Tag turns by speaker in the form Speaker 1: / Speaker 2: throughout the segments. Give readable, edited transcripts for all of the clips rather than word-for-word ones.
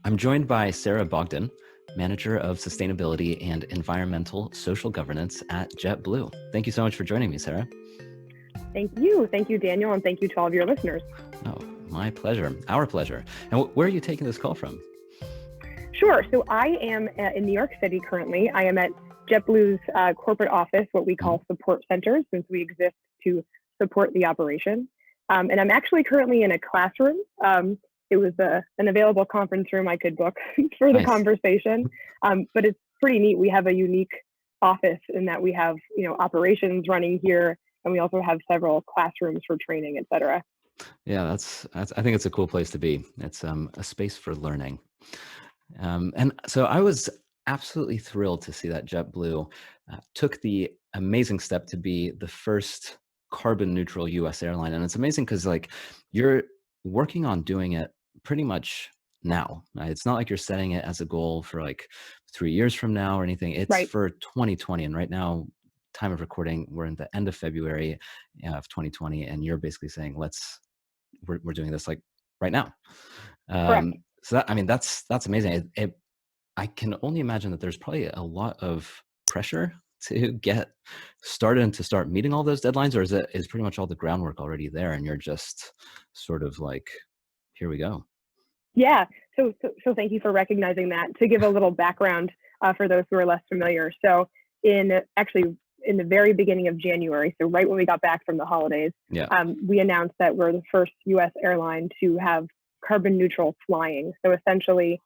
Speaker 1: I'm joined by Sara Bogdan, Manager of Sustainability and Environmental Social Governance at JetBlue. Thank you so much for joining me, Sara.
Speaker 2: Thank you. Thank you, Daniel, and thank you to all of your listeners.
Speaker 1: Oh, my pleasure. Our pleasure. And where are you taking this call from?
Speaker 2: Sure. So I am in New York City currently. I am at JetBlue's corporate office, what we call support centers, since we exist to support the operation. And I'm actually currently in a classroom. It was an available conference room I could book for the conversation. But it's pretty neat. We have a unique office in that we have, operations running here, and we also have several classrooms for training, et cetera.
Speaker 1: Yeah, that's I think it's a cool place to be. It's a space for learning. And so I was absolutely thrilled to see that JetBlue took the amazing step to be the first carbon neutral US airline. And it's amazing because you're working on doing it pretty much now. Right? It's not like you're setting it as a goal for 3 years from now or anything. It's
Speaker 2: Right.
Speaker 1: for 2020. And right now, time of recording, we're in the end of February of 2020. And you're basically saying, we're doing this right now.
Speaker 2: Correct.
Speaker 1: So that's amazing. I can only imagine that there's probably a lot of pressure to get started and to start meeting all those deadlines, or is pretty much all the groundwork already there and you're just sort of here we go?
Speaker 2: Yeah. So thank you for recognizing that. To give a little background for those who are less familiar. So in the very beginning of January, so right when we got back from the holidays, we announced that we're the first U.S. airline to have carbon neutral flying. So essentially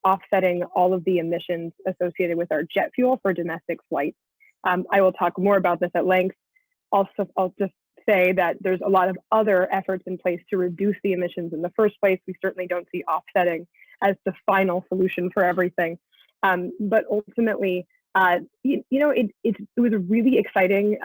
Speaker 2: offsetting all of the emissions associated with our jet fuel for domestic flights. I will talk more about this at length. Also, I'll just say that there's a lot of other efforts in place to reduce the emissions in the first place. We certainly don't see offsetting as the final solution for everything. But ultimately, it was a really exciting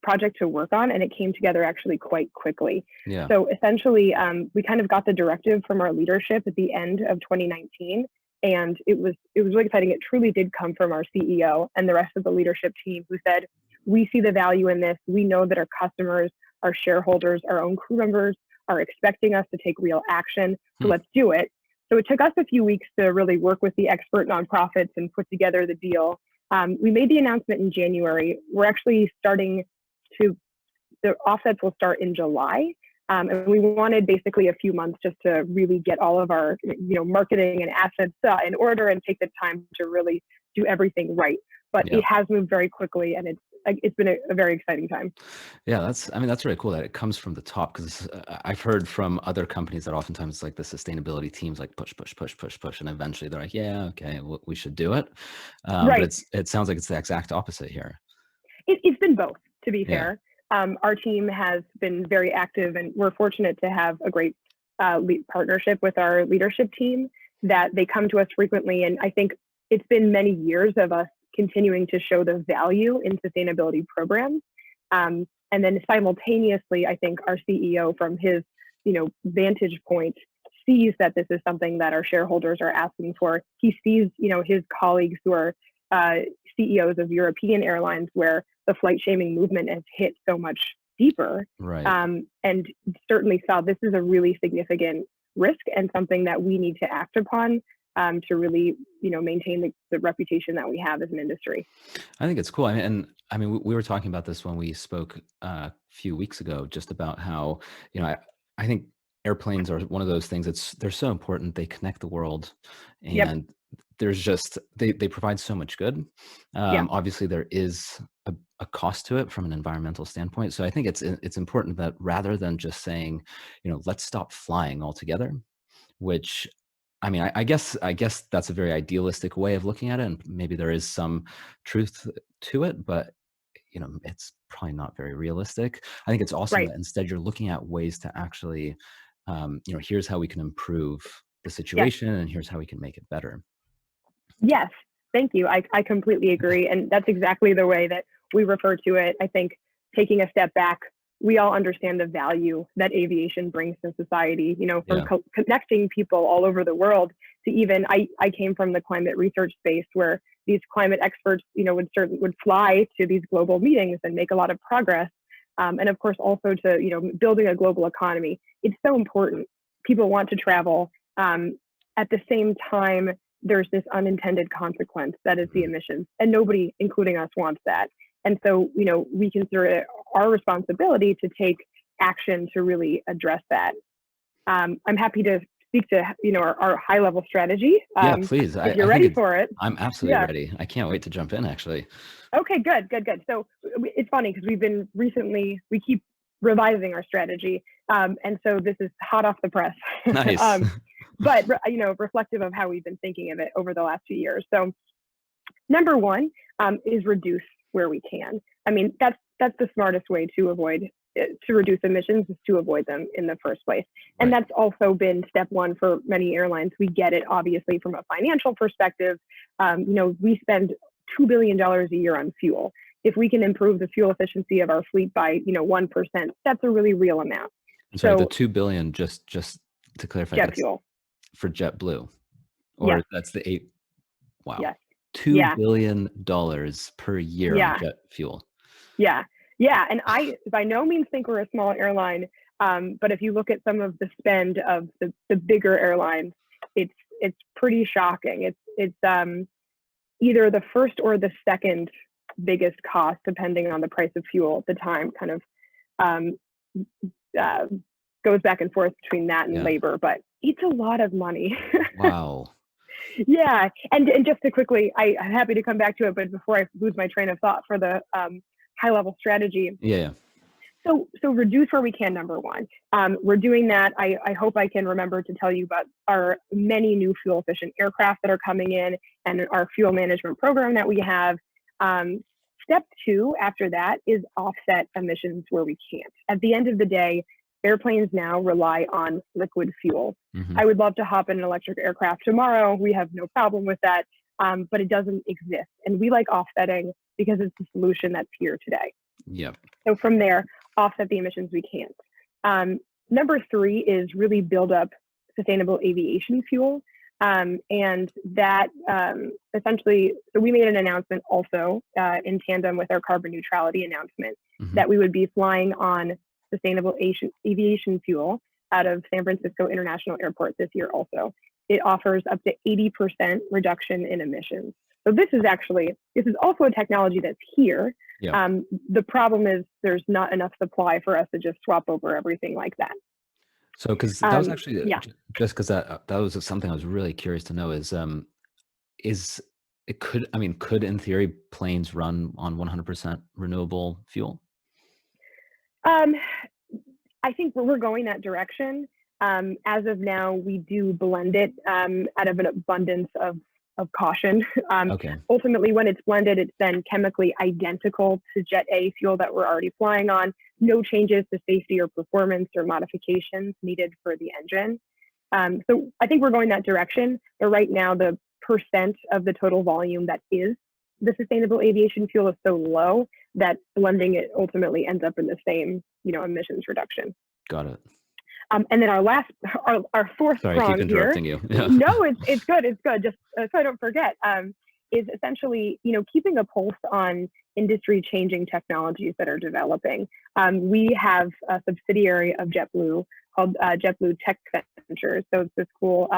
Speaker 2: project to work on, and it came together actually quite quickly.
Speaker 1: Yeah.
Speaker 2: So essentially, we kind of got the directive from our leadership at the end of 2019, and it was really exciting. It truly did come from our CEO and the rest of the leadership team, who said, we see the value in this. We know that our customers, our shareholders, our own crew members are expecting us to take real action. So let's do it. So it took us a few weeks to really work with the expert nonprofits and put together the deal. We made the announcement in January. We're actually the offsets will start in July. And we wanted basically a few months just to really get all of our marketing and assets in order and take the time to really do everything right. But it has moved very quickly, and it's been a very exciting time.
Speaker 1: Yeah, that's really cool that it comes from the top, because I've heard from other companies that oftentimes the sustainability teams push, and eventually they're like, yeah, okay, we should do it.
Speaker 2: Right.
Speaker 1: But it sounds like it's the exact opposite here.
Speaker 2: It's been both, to be fair. Our team has been very active, and we're fortunate to have a great partnership with our leadership team, that they come to us frequently. And I think it's been many years of us continuing to show the value in sustainability programs. And then simultaneously, I think our CEO, from his vantage point, sees that this is something that our shareholders are asking for. He sees his colleagues who are CEOs of European airlines, where the flight shaming movement has hit so much deeper.
Speaker 1: Right.
Speaker 2: And certainly saw this is a really significant risk and something that we need to act upon to really, maintain the reputation that we have as an industry.
Speaker 1: I think it's cool. We were talking about this when we spoke a few weeks ago, just about how, I think airplanes are one of those things they're so important. They connect the world, and there's just, they provide so much good. Obviously there is a cost to it from an environmental standpoint. So I think it's important that rather than just saying, let's stop flying altogether, which I guess that's a very idealistic way of looking at it, and maybe there is some truth to it, but it's probably not very realistic. I think it's awesome that instead you're looking at ways to actually, here's how we can improve the situation, and here's how we can make it better.
Speaker 2: Yes, thank you. I completely agree, and that's exactly the way that we refer to it. I think taking a step back, we all understand the value that aviation brings to society, from connecting people all over the world to even, I came from the climate research space, where these climate experts, would fly to these global meetings and make a lot of progress. And of course, also to, building a global economy. It's so important. People want to travel. at the same time, there's this unintended consequence that is the
Speaker 1: Mhm.
Speaker 2: emissions, and nobody, including us, wants that. And so, we consider it our responsibility to take action to really address that. I'm happy to speak to our high level strategy
Speaker 1: Yeah, please.
Speaker 2: if
Speaker 1: I
Speaker 2: you're
Speaker 1: think
Speaker 2: ready for it.
Speaker 1: I'm absolutely
Speaker 2: Yeah.
Speaker 1: ready. I can't wait to jump in, actually.
Speaker 2: Okay. Good. Good. Good. So it's funny because we keep revising our strategy, and so this is hot off the press.
Speaker 1: Nice.
Speaker 2: um, but reflective of how we've been thinking of it over the last few years. So number one is reduce where we can. I mean, that's the smartest way to reduce emissions, is to avoid them in the first place. And
Speaker 1: Right.
Speaker 2: that's also been step one for many airlines. We get it, obviously, from a financial perspective. We spend $2 billion a year on fuel. If we can improve the fuel efficiency of our fleet by 1%, that's a really real amount.
Speaker 1: I'm sorry, the
Speaker 2: So
Speaker 1: 2 billion, just to clarify,
Speaker 2: jet
Speaker 1: that's
Speaker 2: fuel,
Speaker 1: for JetBlue, or
Speaker 2: yes,
Speaker 1: that's the eight. Wow.
Speaker 2: yes, yeah,
Speaker 1: $2 billion per year on
Speaker 2: yeah.
Speaker 1: jet fuel.
Speaker 2: Yeah, yeah, and I by no means think we're a small airline, but if you look at some of the spend of the bigger airlines, it's pretty shocking. It's either the first or the second biggest cost, depending on the price of fuel at the time. Kind of um, uh, goes back and forth between that and
Speaker 1: Yeah.
Speaker 2: labor, but it's a lot of money.
Speaker 1: Wow.
Speaker 2: Yeah, and just to quickly, I'm happy to come back to it, but before I lose my train of thought for the high level strategy.
Speaker 1: Yeah, yeah.
Speaker 2: So reduce where we can, number one. We're doing that. I hope I can remember to tell you about our many new fuel efficient aircraft that are coming in, and our fuel management program that we have. Step two after that is offset emissions where we can't. At the end of the day, airplanes now rely on liquid fuel.
Speaker 1: Mhm.
Speaker 2: I would love to hop in an electric aircraft tomorrow. We have no problem with that, but it doesn't exist. And we like offsetting because it's the solution that's here today.
Speaker 1: Yep.
Speaker 2: So from there, offset the emissions we can't. Number three is really build up sustainable aviation fuel. And that essentially, so we made an announcement also in tandem with our carbon neutrality announcement
Speaker 1: Mhm.
Speaker 2: that we would be flying on sustainable aviation fuel out of San Francisco International Airport this year also. It offers up to 80% reduction in emissions. So this is also a technology that's here.
Speaker 1: Yep.
Speaker 2: The problem is there's not enough supply for us to just swap over everything like that.
Speaker 1: So, because that was actually
Speaker 2: Yeah.
Speaker 1: just because that was something I was really curious to know is it could I mean, could in theory planes run on 100% renewable fuel?
Speaker 2: Um, I think we're going that direction. As of now, we do blend it out of an abundance of caution.
Speaker 1: Okay.
Speaker 2: Ultimately, when it's blended, it's then chemically identical to Jet A fuel that we're already flying on. No changes to safety or performance or modifications needed for the engine. So I think we're going that direction. But right now, the percent of the total volume that is the sustainable aviation fuel is so low that blending it ultimately ends up in the same, emissions reduction.
Speaker 1: Got it.
Speaker 2: And then our fourth
Speaker 1: Sorry, I keep
Speaker 2: prong here.
Speaker 1: interrupting you. Yeah.
Speaker 2: No, it's good. It's good. Just so I don't forget, is essentially keeping a pulse on industry changing technologies that are developing. We have a subsidiary of JetBlue called JetBlue Tech Ventures. So it's this cool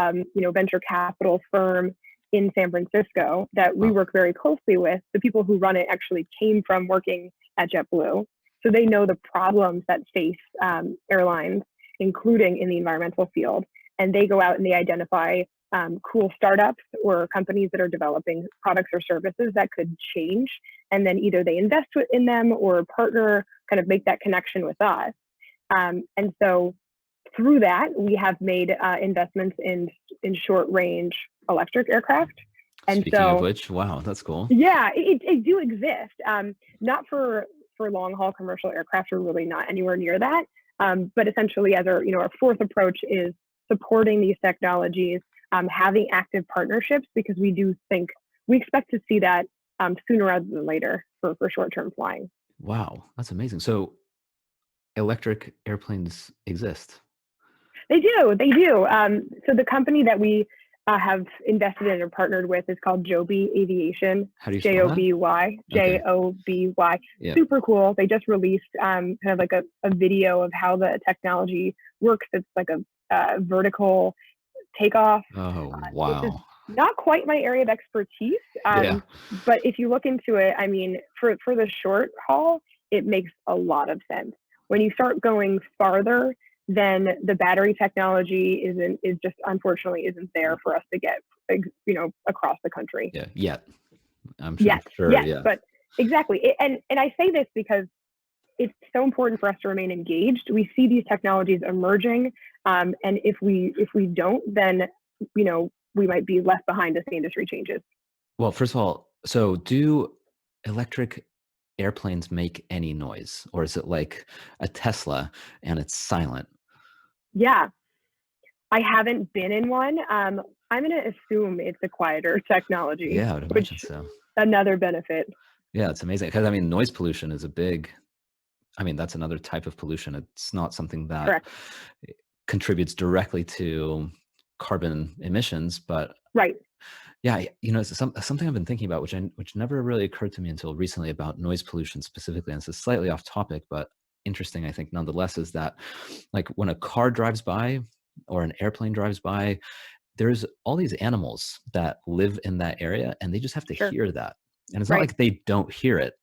Speaker 2: venture capital firm in San Francisco that we
Speaker 1: Wow.
Speaker 2: work very closely with. The people who run it actually came from working at JetBlue, so they know the problems that face airlines, including in the environmental field. And they go out and they identify cool startups or companies that are developing products or services that could change. And then either they invest in them or partner, kind of make that connection with us. And so through that, we have made investments in short range electric aircraft. And
Speaker 1: Speaking of
Speaker 2: so,
Speaker 1: which, wow, that's cool.
Speaker 2: yeah, it do exist. Not for long haul commercial aircraft, we're really not anywhere near that. But essentially, as our fourth approach is supporting these technologies, having active partnerships, because we expect to see that sooner rather than later for short term flying.
Speaker 1: Wow, that's amazing. So electric airplanes exist.
Speaker 2: They do. They do. So the company that we have invested in or partnered with is called Joby Aviation.
Speaker 1: How do you spell that?
Speaker 2: Joby,
Speaker 1: Okay.
Speaker 2: Joby.
Speaker 1: Yeah.
Speaker 2: Super cool. They just released kind of like a video of how the technology works. It's like a vertical takeoff.
Speaker 1: Oh,
Speaker 2: This is
Speaker 1: wow.
Speaker 2: not quite my area of expertise,
Speaker 1: Yeah.
Speaker 2: but if you look into it, I mean, for the short haul, it makes a lot of sense. When you start going farther, then the battery technology is just unfortunately isn't there for us to get, across the country.
Speaker 1: Yeah. Yeah. I'm
Speaker 2: Yet,
Speaker 1: sure.
Speaker 2: yes,
Speaker 1: Yeah.
Speaker 2: but exactly. And I say this because it's so important for us to remain engaged. We see these technologies emerging, and if we don't, then we might be left behind as the industry changes.
Speaker 1: Well, first of all, so do electric airplanes make any noise, or is it like a Tesla and it's silent?
Speaker 2: Yeah, I haven't been in one. I'm going to assume it's a quieter technology,
Speaker 1: Yeah, I would
Speaker 2: which
Speaker 1: imagine so.
Speaker 2: another benefit.
Speaker 1: Yeah, it's amazing because I mean, noise pollution is a big. I mean, that's another type of pollution. It's not something that
Speaker 2: Correct.
Speaker 1: contributes directly to carbon emissions, but
Speaker 2: Right.
Speaker 1: yeah, it's something I've been thinking about, which never really occurred to me until recently about noise pollution specifically. And this is slightly off topic, but interesting, I think, nonetheless, is that like when a car drives by or an airplane drives by, there's all these animals that live in that area and they just have to
Speaker 2: Sure.
Speaker 1: hear that. And it's not
Speaker 2: Right.
Speaker 1: like they don't hear it.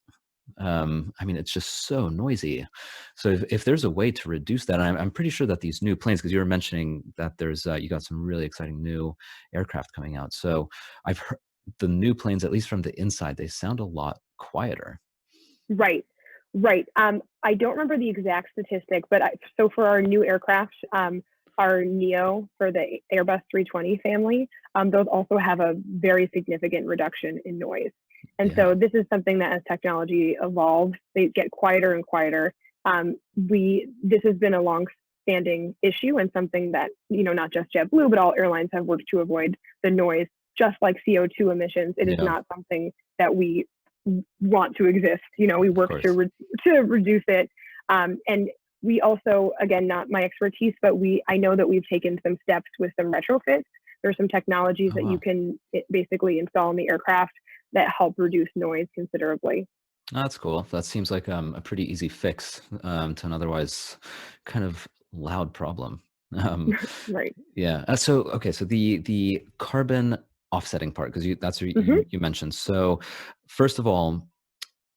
Speaker 1: I mean, it's just so noisy. So if there's a way to reduce that, and I'm pretty sure that these new planes, because you were mentioning that there's you got some really exciting new aircraft coming out. So I've heard the new planes, at least from the inside, they sound a lot quieter.
Speaker 2: Right. Right. I don't remember the exact statistic, but so for our new aircraft, our Neo for the Airbus 320 family, those also have a very significant reduction in noise. And
Speaker 1: Yeah.
Speaker 2: so this is something that as technology evolves, they get quieter and quieter. This has been a long-standing issue and something that not just JetBlue, but all airlines have worked to avoid the noise. Just like CO2 emissions, it is
Speaker 1: Yeah.
Speaker 2: not something that we want to exist. We
Speaker 1: Of
Speaker 2: work
Speaker 1: course.
Speaker 2: to reduce it, and we also, again, not my expertise, but I know that we've taken some steps with some retrofits. There's some technologies
Speaker 1: Oh
Speaker 2: that you
Speaker 1: wow.
Speaker 2: can basically install in the aircraft that help reduce noise considerably.
Speaker 1: That's cool. That seems like a pretty easy fix to an otherwise kind of loud problem. Um,
Speaker 2: Right.
Speaker 1: yeah. So okay. So the carbon offsetting part, because that's what
Speaker 2: Hmm.
Speaker 1: you mentioned. So first of all,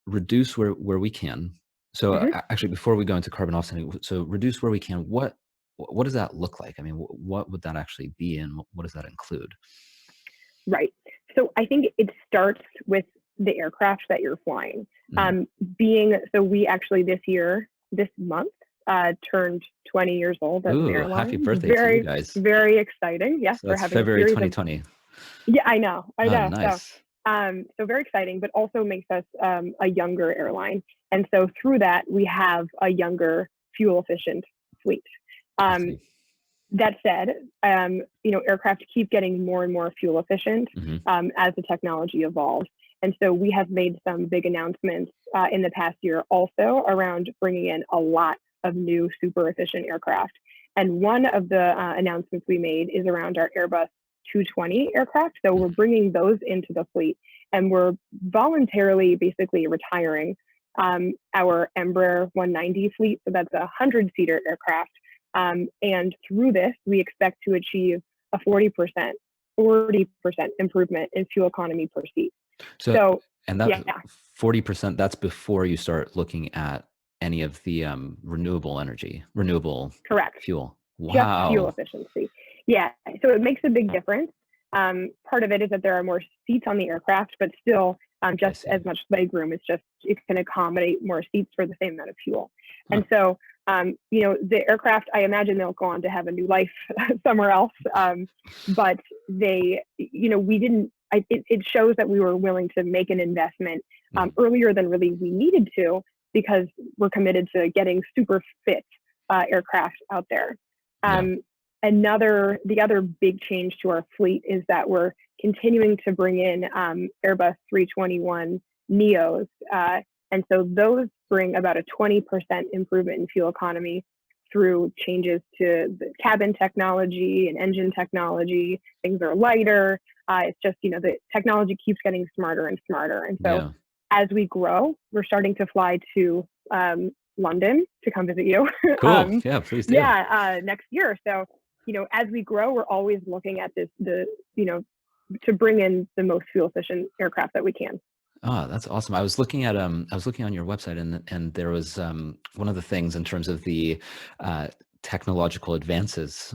Speaker 1: reduce where we can. So
Speaker 2: Hmm.
Speaker 1: actually, before we go into carbon offsetting, so reduce where we can. What does that look like? I mean, what would that actually be, and what does that include?
Speaker 2: Right. So I think it starts with the aircraft that you're flying.
Speaker 1: Mhm.
Speaker 2: We actually this month, turned 20 years old as an
Speaker 1: Ooh, happy
Speaker 2: airline.
Speaker 1: birthday to you
Speaker 2: Very,
Speaker 1: guys.
Speaker 2: very exciting. Yes,
Speaker 1: So
Speaker 2: we're
Speaker 1: that's
Speaker 2: having a
Speaker 1: February
Speaker 2: series of,
Speaker 1: 2020.
Speaker 2: yeah, I know, I
Speaker 1: Oh,
Speaker 2: know.
Speaker 1: nice.
Speaker 2: So very exciting, but also makes us a younger airline. And so through that, we have a younger, fuel efficient fleet.
Speaker 1: I
Speaker 2: Um,
Speaker 1: see.
Speaker 2: that said, aircraft keep getting more and more fuel efficient
Speaker 1: Hmm.
Speaker 2: as the technology evolves. And so we have made some big announcements in the past year also around bringing in a lot of new super efficient aircraft. And one of the announcements we made is around our Airbus 220 aircraft. So we're bringing those into the fleet and we're voluntarily basically retiring our Embraer 190 fleet. So that's a 100-seater aircraft, and through this, we expect to achieve a 40% improvement in fuel economy per seat.
Speaker 1: So,
Speaker 2: So,
Speaker 1: and
Speaker 2: yeah,
Speaker 1: that 40%, that's before you start looking at any of the renewable
Speaker 2: correct.
Speaker 1: fuel.
Speaker 2: Just fuel
Speaker 1: Wow.
Speaker 2: efficiency. Yeah, so it makes a big difference. Part of it is that there are more seats on the aircraft, but still
Speaker 1: I
Speaker 2: just
Speaker 1: see.
Speaker 2: as much leg room. It's just it can accommodate more seats for the same amount of fuel.
Speaker 1: Huh.
Speaker 2: And so, the aircraft, I imagine they'll go on to have a new life somewhere else. But we didn't. It shows that we were willing to make an investment
Speaker 1: Mhm.
Speaker 2: earlier than really we needed to because we're committed to getting super fit aircraft out there.
Speaker 1: Yeah.
Speaker 2: Um, the other big change to our fleet is that we're continuing to bring in Airbus 321 Neos. And so those bring about a 20% improvement in fuel economy through changes to the cabin technology and engine technology. Things are lighter. It's just, the technology keeps getting smarter and smarter. And so
Speaker 1: Yeah.
Speaker 2: as we grow, we're starting to fly to London to come visit you.
Speaker 1: Cool. Yeah, please do.
Speaker 2: Next year. So as we grow, we're always looking at to bring in the most fuel efficient aircraft that we can.
Speaker 1: Oh, that's awesome. I was looking on your website, and there was one of the things in terms of the uh, technological advances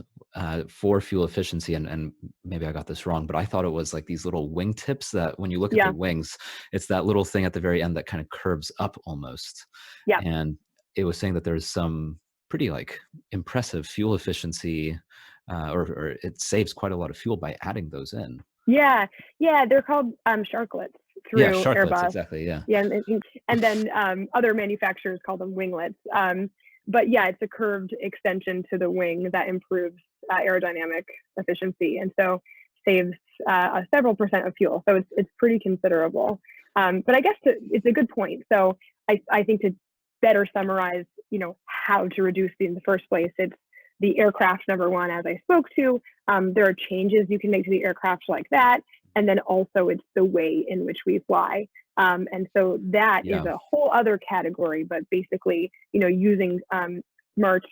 Speaker 1: for fuel efficiency, and maybe I got this wrong, but I thought it was like these little wing tips that when you look at the
Speaker 2: Yeah.
Speaker 1: wings, it's that little thing at the very end that kind of curves up almost.
Speaker 2: Yeah.
Speaker 1: And it was saying that there's some pretty like impressive fuel efficiency, or it saves quite a lot of fuel by adding those in.
Speaker 2: Yeah. Yeah. They're called sharklets
Speaker 1: Yeah,
Speaker 2: through
Speaker 1: sharklets,
Speaker 2: Airbus.
Speaker 1: exactly. Yeah.
Speaker 2: Yeah, and then other manufacturers call them winglets. But yeah, it's a curved extension to the wing that improves aerodynamic efficiency, and so saves several percent of fuel. So it's pretty considerable. But I guess it's a good point. So I think to better summarize, how to reduce these in the first place, it's the aircraft, number one, as I spoke to. There are changes you can make to the aircraft like that. And then also it's the way in which we fly. And so that is
Speaker 1: Yeah.
Speaker 2: a whole other category, but basically, using smart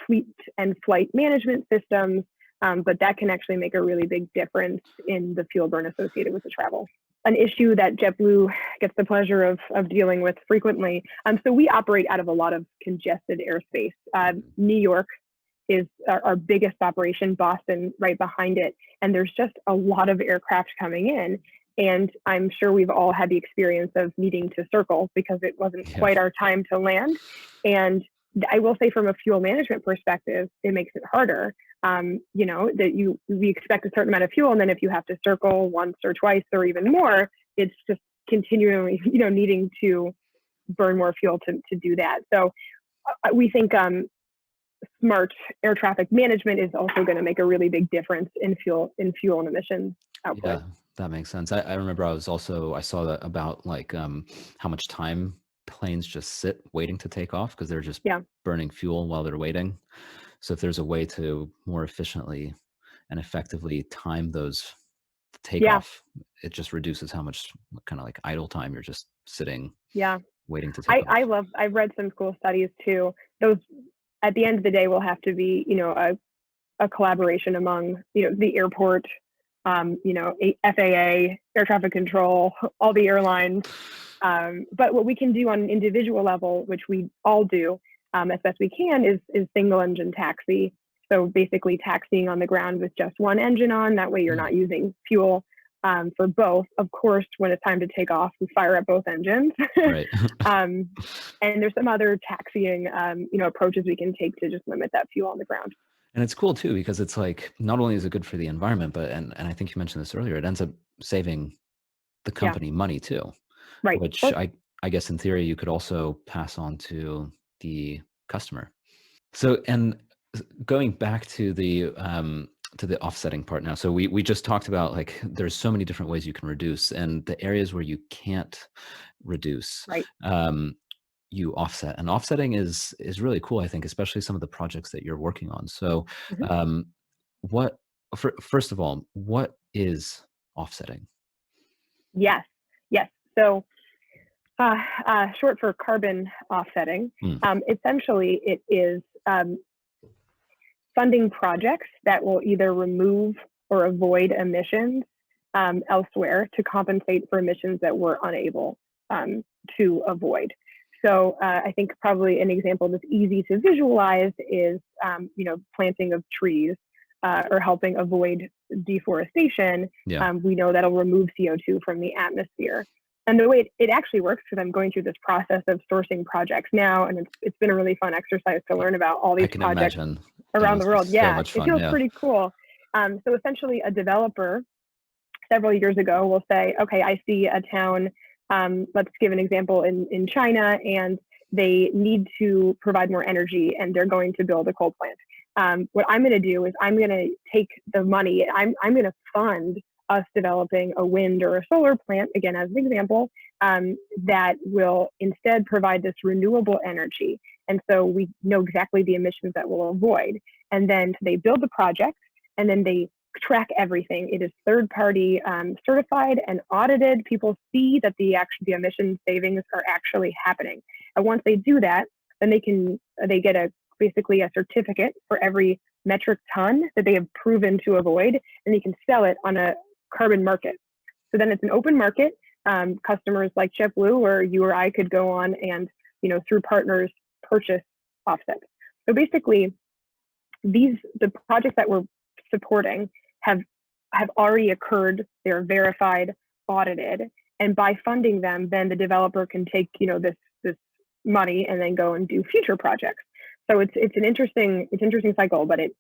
Speaker 2: fleet and flight management systems, but that can actually make a really big difference in the fuel burn associated with the travel. An issue that JetBlue gets the pleasure of dealing with frequently. So we operate out of a lot of congested airspace. New York is our biggest operation, Boston right behind it. And there's just a lot of aircraft coming in. And I'm sure we've all had the experience of needing to circle because it wasn't quite our time to land. And I will say from a fuel management perspective, it makes it harder. That we expect a certain amount of fuel. And then if you have to circle once or twice or even more, it's just continually, needing to burn more fuel to do that. So we think smart air traffic management is also going to make a really big difference in fuel and emissions output.
Speaker 1: Yeah, that makes sense. I remember I saw that about like how much time planes just sit waiting to take off because they're just burning fuel while they're waiting. So if there's a way to more efficiently and effectively time those takeoff, it just reduces how much kind of like idle time you're just sitting waiting to take off.
Speaker 2: I've read some cool studies too. Those at the end of the day will have to be, a collaboration among, the airport, FAA, air traffic control, all the airlines. But what we can do on an individual level, which we all do as best we can, is single engine taxi. So basically taxiing on the ground with just one engine on. That way you're not using fuel for both. Of course, when it's time to take off, we fire up both engines.
Speaker 1: Right.
Speaker 2: And there's some other taxiing, approaches we can take to just limit that fuel on the ground.
Speaker 1: And it's cool too, because it's like, not only is it good for the environment, but, and I think you mentioned this earlier, it ends up saving the company money too,
Speaker 2: Right.
Speaker 1: which I guess in theory you could also pass on to the customer. So, and going back to the offsetting part now. So we just talked about like there's so many different ways you can reduce, and the areas where you can't reduce,
Speaker 2: Right.
Speaker 1: You offset. And offsetting is really cool, I think, especially some of the projects that you're working on. So what first of all, what is offsetting?
Speaker 2: Yes. So short for carbon offsetting. Essentially, it is funding projects that will either remove or avoid emissions elsewhere to compensate for emissions that we're unable to avoid. So I think probably an example that's easy to visualize is, planting of trees or helping avoid deforestation. We know that'll remove CO2 from the atmosphere. And the way it actually works, because I'm going through this process of sourcing projects now, and it's been a really fun exercise to learn about all these projects around the world.
Speaker 1: So much fun,
Speaker 2: it feels pretty cool. So essentially, a developer several years ago will say, okay, I see a town, let's give an example in China, and they need to provide more energy, and they're going to build a coal plant. What I'm going to do is I'm going to take the money, I'm going to fund us developing a wind or a solar plant, again, as an example, that will instead provide this renewable energy. And so we know exactly the emissions that we'll avoid. And then they build the project, and then they track everything. It is third-party certified and audited. People see that the emission savings are actually happening. And once they do that, then they get basically a certificate for every metric ton that they have proven to avoid, and they can sell it on a carbon market. So then it's an open market. Customers like JetBlue or you or I could go on and, through partners, purchase offsets. So basically, the projects that we're supporting have already occurred. They're verified, audited, and by funding them, then the developer can take this money and then go and do future projects. So it's an interesting cycle, but it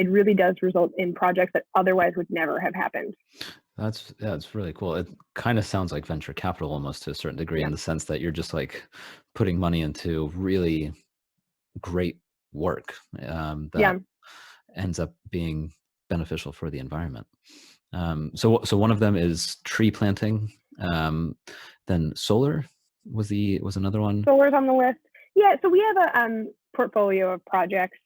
Speaker 2: really does result in projects that otherwise would never have happened.
Speaker 1: That's really cool. It kind of sounds like venture capital almost to a certain degree,
Speaker 2: Yeah,
Speaker 1: in the sense that you're just like putting money into really great work
Speaker 2: yeah.
Speaker 1: that ends up being beneficial for the environment. So one of them is tree planting. Then solar was another one.
Speaker 2: Solar's on the list. Yeah, so we have a portfolio of projects.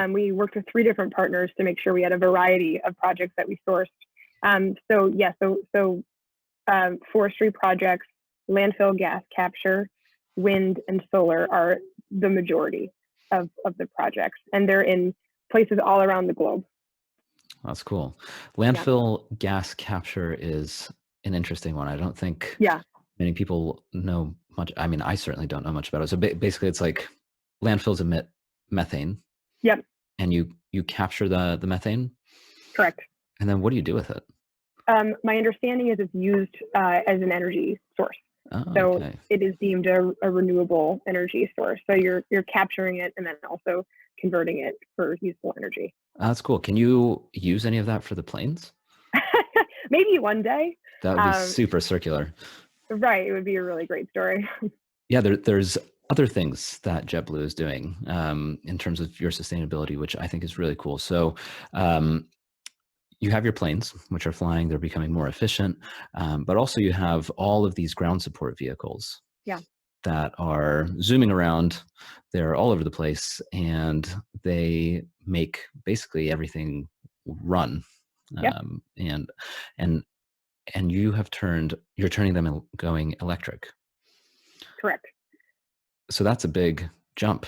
Speaker 2: We worked with 3 different partners to make sure we had a variety of projects that we sourced. So forestry projects, landfill gas capture, wind, and solar are the majority of the projects, and they're in places all around the globe.
Speaker 1: That's cool.
Speaker 2: Yeah,
Speaker 1: Landfill gas capture is an interesting one. I don't think
Speaker 2: yeah,
Speaker 1: many people know much. I mean, I certainly don't know much about it. So basically, it's like landfills emit methane,
Speaker 2: yep,
Speaker 1: and you capture the methane,
Speaker 2: correct.
Speaker 1: and then what do you do with it?
Speaker 2: My understanding is it's used as an energy source.
Speaker 1: Oh,
Speaker 2: So
Speaker 1: okay.
Speaker 2: it is deemed a renewable energy source. So you're capturing it and then also converting it for useful energy.
Speaker 1: That's cool. Can you use any of that for the planes?
Speaker 2: Maybe one day.
Speaker 1: That would be
Speaker 2: Um,
Speaker 1: super circular.
Speaker 2: right, it would be a really great story.
Speaker 1: Yeah, there's other things that JetBlue is doing in terms of your sustainability, which I think is really cool. So um, you have your planes, which are flying, they're becoming more efficient, but also you have all of these ground support vehicles
Speaker 2: Yeah,
Speaker 1: that are zooming around. They're all over the place, and they make basically everything run.
Speaker 2: yeah,
Speaker 1: Um, and and and you're turning them going electric.
Speaker 2: correct.
Speaker 1: So that's a big jump,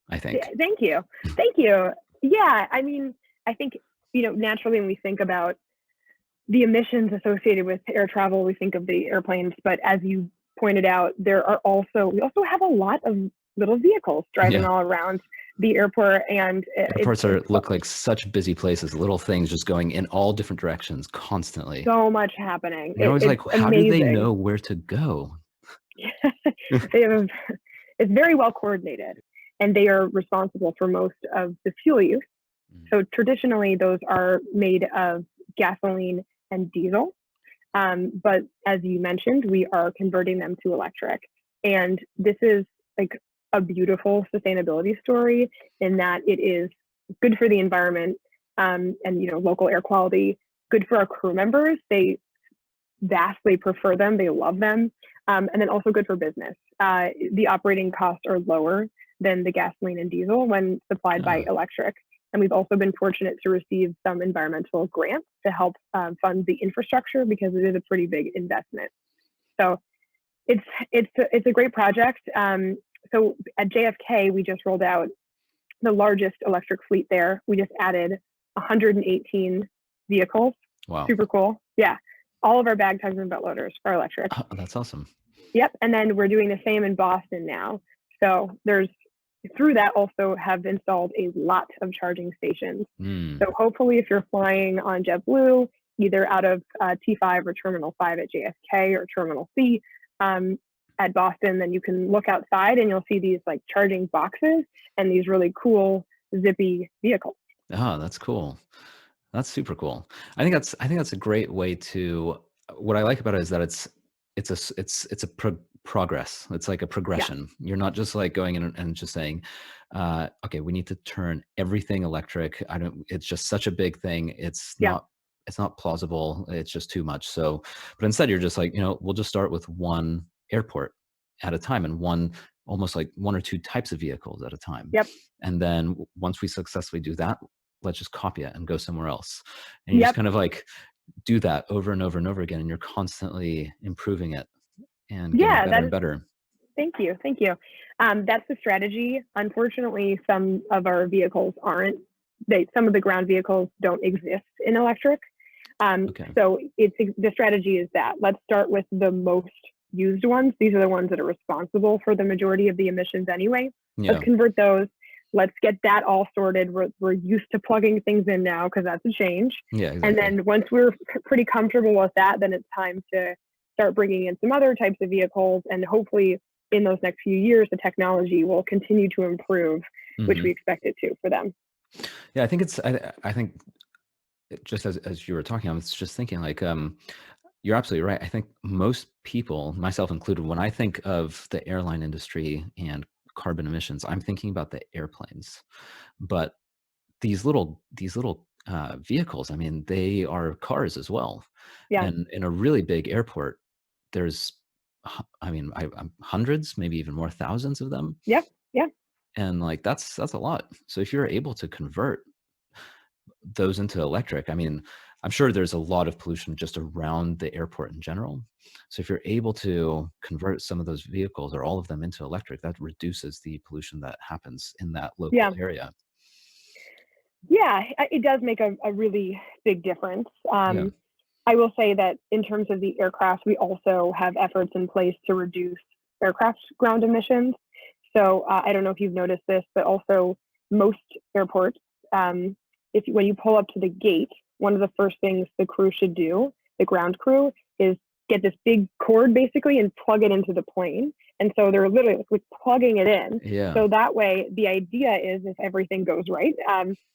Speaker 1: I
Speaker 2: Yeah,
Speaker 1: think.
Speaker 2: thank you. Thank you. Yeah, I mean, I think, naturally when we think about the emissions associated with air travel, we think of the airplanes, but as you pointed out, we also have a lot of little vehicles driving
Speaker 1: Yeah.
Speaker 2: all around the airport, and
Speaker 1: Airports
Speaker 2: it's
Speaker 1: look like such busy places, little things just going in all different directions constantly.
Speaker 2: so much happening.
Speaker 1: And you're always
Speaker 2: It's
Speaker 1: like, how do they
Speaker 2: amazing.
Speaker 1: know where to go?
Speaker 2: They have, it's very well coordinated, and they are responsible for most of the fuel use.
Speaker 1: Mm.
Speaker 2: So traditionally, those are made of gasoline and diesel. But as you mentioned, we are converting them to electric. And this is like a beautiful sustainability story in that it is good for the environment, and local air quality, good for our crew members. They vastly prefer them, they love them, and then also good for business. The operating costs are lower than the gasoline and diesel when supplied by
Speaker 1: Uh,
Speaker 2: electric. And we've also been fortunate to receive some environmental grants to help fund the infrastructure because it is a pretty big investment. So it's a great project. So at JFK, we just rolled out the largest electric fleet there. We just added 118 vehicles.
Speaker 1: wow.
Speaker 2: Super cool. Yeah. All of our bag tugs and butt loaders are electric.
Speaker 1: Oh, that's awesome.
Speaker 2: Yep. And then we're doing the same in Boston now. So through that also have installed a lot of charging stations.
Speaker 1: Mm.
Speaker 2: So hopefully if you're flying on JetBlue, either out of T5 or Terminal 5 at JFK or Terminal C at Boston, then you can look outside and you'll see these like charging boxes and these really cool zippy vehicles.
Speaker 1: Oh, that's cool. That's super cool. I think that's a great way to. What I like about it is that it's a progress. It's like a
Speaker 2: Yeah.
Speaker 1: progression. You're not just like going in and just saying, okay, we need to turn everything electric. I don't. It's just such a big thing.
Speaker 2: Yeah.
Speaker 1: It's not plausible. It's just too much. So, but instead, you're just like, we'll just start with one airport at a time, and almost like one or two types of vehicles at a time.
Speaker 2: Yep.
Speaker 1: And then once we successfully do that, let's just copy it and go somewhere else. And you just
Speaker 2: Yep.
Speaker 1: kind of like do that over and over and over again, and you're constantly improving it and getting
Speaker 2: Yeah.
Speaker 1: better and better.
Speaker 2: Thank you. Thank you. That's the strategy. Unfortunately, some of our vehicles aren't some of the ground vehicles don't exist in electric.
Speaker 1: Okay.
Speaker 2: So the strategy is that let's start with the most used ones. These are the ones that are responsible for the majority of the emissions anyway. Let's
Speaker 1: Yeah.
Speaker 2: convert those. Let's get that all sorted. We're used to plugging things in now because that's a change.
Speaker 1: Yeah,
Speaker 2: And
Speaker 1: exactly.
Speaker 2: then once we're pretty comfortable with that, then it's time to start bringing in some other types of vehicles. And hopefully in those next few years, the technology will continue to improve, which
Speaker 1: Hmm.
Speaker 2: we expect it to for them.
Speaker 1: Yeah, I think I think just as you were talking, I was just thinking like, you're absolutely right. I think most people, myself included, when I think of the airline industry and carbon emissions, I'm thinking about the airplanes. But these little vehicles, I mean, they are cars as well.
Speaker 2: Yeah.
Speaker 1: And in a really big airport, there's, I mean, I'm hundreds, maybe even more thousands of them,
Speaker 2: Yep. Yeah.
Speaker 1: and like that's a lot. So if you're able to convert those into electric, I mean, I'm sure there's a lot of pollution just around the airport in general. So if you're able to convert some of those vehicles or all of them into electric, that reduces the pollution that happens in that local
Speaker 2: Yeah.
Speaker 1: area.
Speaker 2: Yeah. It does make a really big difference.
Speaker 1: Yeah.
Speaker 2: I will say that in terms of the aircraft, we also have efforts in place to reduce aircraft ground emissions. So I don't know if you've noticed this, but also most airports, when you pull up to the gate, one of the first things the crew should do, the ground crew, is get this big cord basically and plug it into the plane. And so they're literally like plugging it in.
Speaker 1: Yeah.
Speaker 2: So that way, the idea is if everything goes right,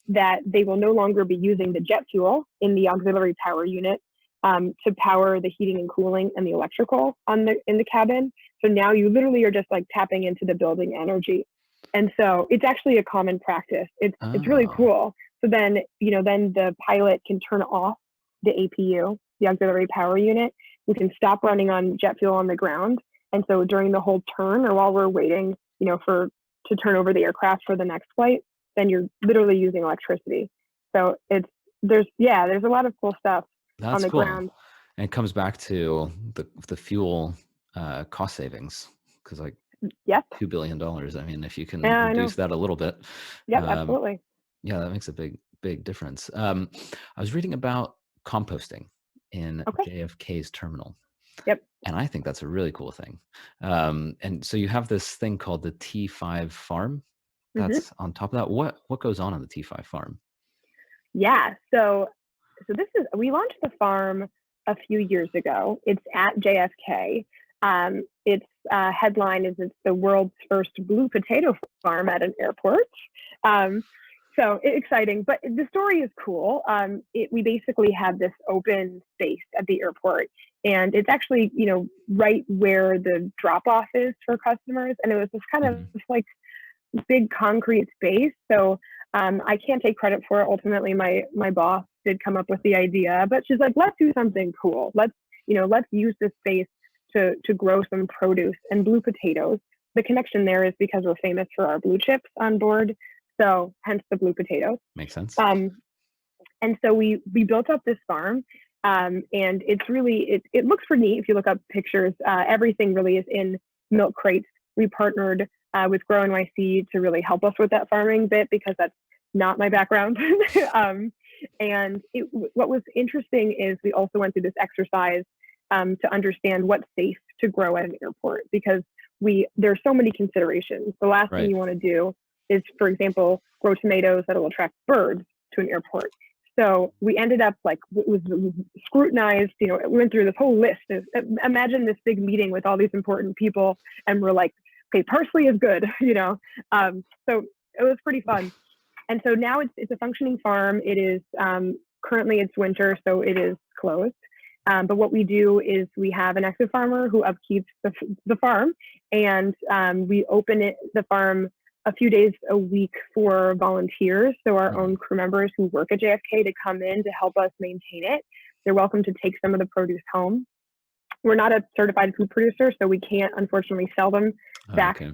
Speaker 2: that they will no longer be using the jet fuel in the auxiliary power unit to power the heating and cooling and the electrical in the cabin. So now you literally are just like tapping into the building energy. And so it's actually a common practice. It's really
Speaker 1: Oh,
Speaker 2: cool. So then, then the pilot can turn off the APU, the auxiliary power unit. We can stop running on jet fuel on the ground. And so during the whole turn or while we're waiting, to turn over the aircraft for the next flight, then you're literally using electricity. So there's a lot of cool stuff on
Speaker 1: that's
Speaker 2: the
Speaker 1: cool.
Speaker 2: ground.
Speaker 1: And it comes back to the fuel cost savings, because like
Speaker 2: Yep.
Speaker 1: $2 billion. I mean, if you can
Speaker 2: Yeah, I know.
Speaker 1: reduce that a little bit,
Speaker 2: Yep,
Speaker 1: um,
Speaker 2: absolutely.
Speaker 1: yeah, that makes a big difference. I was reading about composting in
Speaker 2: Okay.
Speaker 1: JFK's terminal,
Speaker 2: Yep.
Speaker 1: and I think that's a really cool thing. And so you have this thing called the T5 farm
Speaker 2: Hmm.
Speaker 1: that's on top of that. What goes on the T5 farm?
Speaker 2: Yeah. So we launched the farm a few years ago. It's at JFK. Its headline is it's the world's first blue potato farm at an airport. Um, so exciting, but the story is cool. We basically have this open space at the airport, and it's actually right where the drop off is for customers, and it was this kind of
Speaker 1: Mhm.
Speaker 2: like big concrete space. So I can't take credit for it. Ultimately, my boss did come up with the idea, but she's like, let's do something cool. Let's use this space to grow some produce and blue potatoes. The connection there is because we're famous for our blue chips on board, so hence the blue potatoes.
Speaker 1: Makes sense.
Speaker 2: Um, and so we built up this farm, and it's really it looks pretty neat if you look up pictures. Everything really is in milk crates. We partnered with Grow NYC to really help us with that farming bit because that's not my background. And what was interesting is we also went through this exercise to understand what's safe to grow at an airport because there's so many considerations. The last thing
Speaker 1: Right.
Speaker 2: you want to do is, for example, grow tomatoes that will attract birds to an airport. So we ended up like it was scrutinized. We went through this whole list. Imagine this big meeting with all these important people, and we're like, okay, parsley is good. So it was pretty fun. And so now it's a functioning farm. It is currently it's winter, so it is closed. But what we do is we have an active farmer who upkeeps the farm, and we open the farm a few days a week for volunteers. So our
Speaker 1: Mhm.
Speaker 2: own crew members who work at JFK to come in to help us maintain it. They're welcome to take some of the produce home. We're not a certified food producer, so we can't unfortunately sell them
Speaker 1: Oh,
Speaker 2: back.
Speaker 1: okay.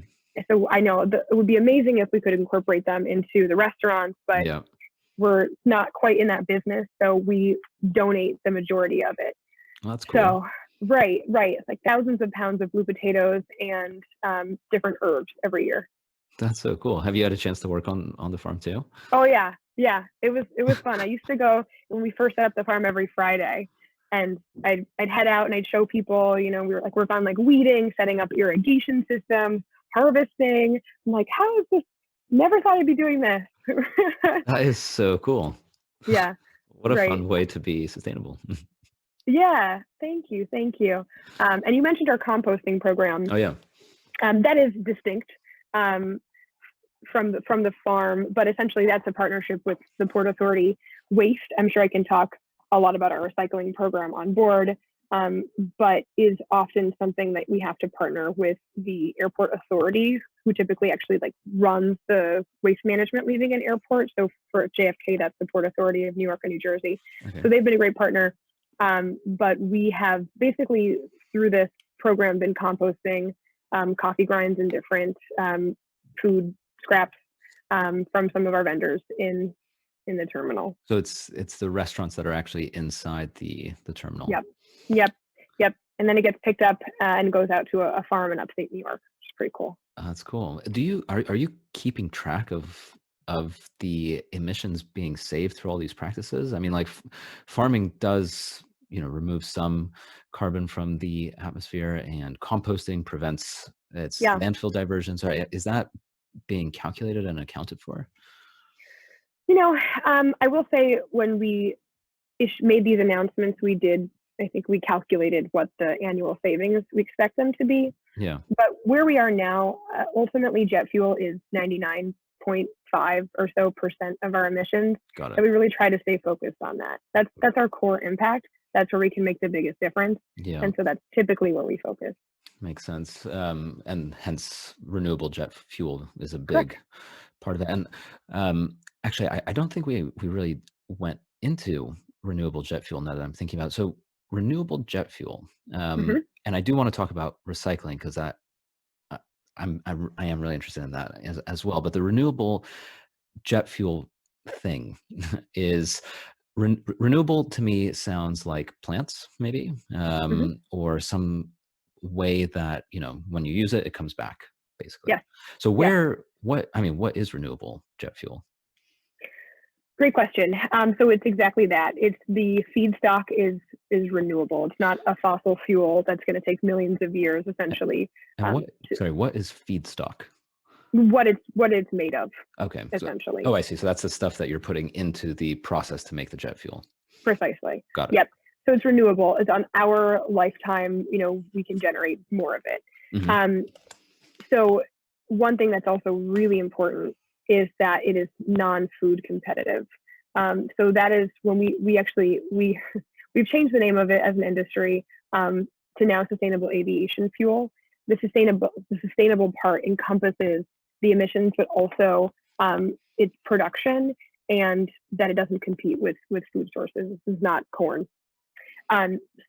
Speaker 2: So I know it would be amazing if we could incorporate them into the restaurants, but
Speaker 1: Yeah.
Speaker 2: we're not quite in that business. So we donate the majority of it.
Speaker 1: Well, that's cool.
Speaker 2: So right. It's like thousands of pounds of blue potatoes and different herbs every year.
Speaker 1: That's so cool. Have you had a chance to work on the farm too?
Speaker 2: Oh yeah, yeah. It was fun. I used to go when we first set up the farm every Friday, and I'd head out and I'd show people. We were like work on like weeding, setting up irrigation systems, harvesting. I'm like, how is this? Never thought I'd be doing this.
Speaker 1: That is so cool.
Speaker 2: Yeah,
Speaker 1: What a
Speaker 2: right.
Speaker 1: fun way to be sustainable.
Speaker 2: Yeah, thank you, thank you. And you mentioned our composting program.
Speaker 1: Oh yeah.
Speaker 2: That is distinct um, from the farm, but essentially that's a partnership with the Port Authority Waste. I'm sure I can talk a lot about our recycling program on board, but is often something that we have to partner with the airport authority, who typically actually like runs the waste management leaving an airport. So for JFK, that's the Port Authority of New York and New Jersey.
Speaker 1: Okay.
Speaker 2: So they've been a great partner. But we have basically through this program been composting coffee grinds and different food scraps from some of our vendors in the terminal.
Speaker 1: So it's the restaurants that are actually inside the terminal.
Speaker 2: Yep, yep, yep. And then it gets picked up and goes out to a farm in upstate New York, which is pretty cool.
Speaker 1: That's cool. Are you keeping track of the emissions being saved through all these practices? I mean, like farming does, remove some carbon from the atmosphere, and composting prevents its
Speaker 2: Yeah.
Speaker 1: landfill diversions. Is that being calculated and accounted for?
Speaker 2: I will say when we made these announcements, I think we calculated what the annual savings we expect them to be.
Speaker 1: Yeah.
Speaker 2: But where we are now, ultimately, jet fuel is 99.5 or so % of our emissions.
Speaker 1: Got
Speaker 2: And
Speaker 1: it.
Speaker 2: we really try to stay focused on that. That's our core impact. That's where we can make the biggest difference.
Speaker 1: Yeah.
Speaker 2: And so that's typically where we focus.
Speaker 1: Makes sense. And hence renewable jet fuel is a
Speaker 2: Correct.
Speaker 1: big part of it. And actually, I don't think we really went into renewable jet fuel now that I'm thinking about it. So renewable jet fuel,
Speaker 2: Hmm.
Speaker 1: and I do want to talk about recycling because that I- I am really interested in that as well. But the renewable jet fuel thing is renewable to me sounds like plants, maybe,
Speaker 2: Hmm.
Speaker 1: or some way that when you use it, it comes back, basically.
Speaker 2: Yes.
Speaker 1: So
Speaker 2: Yes.
Speaker 1: what is renewable jet fuel?
Speaker 2: Great question. So it's exactly that. It's the feedstock is renewable. It's not a fossil fuel that's going to take millions of years, essentially,
Speaker 1: And
Speaker 2: to
Speaker 1: what is feedstock?
Speaker 2: what it's made of,
Speaker 1: Okay, so
Speaker 2: essentially.
Speaker 1: oh, I see. So that's the stuff that you're putting into the process to make the jet fuel.
Speaker 2: Precisely.
Speaker 1: Got it.
Speaker 2: Yep. So it's renewable. It's on our lifetime. We can generate more of it.
Speaker 1: Hmm.
Speaker 2: Um, so one thing that's also really important is that it is non-food competitive. So that is when we actually we've changed the name of it as an industry to now Sustainable Aviation Fuel. The sustainable part encompasses the emissions, but also its production, and that it doesn't compete with food sources. This is not corn.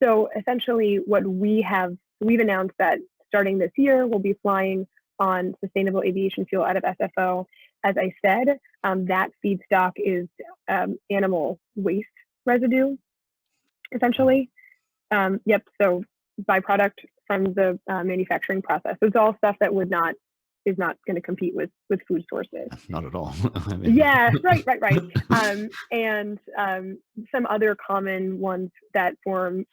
Speaker 2: So essentially, we've announced that starting this year, we'll be flying on sustainable aviation fuel out of SFO. As I said, that feedstock is animal waste residue, essentially. Yep. So byproduct from the manufacturing process. So it's all stuff that is not going to compete with food sources.
Speaker 1: Not at all. I mean,
Speaker 2: Yeah, right. And some other common ones that form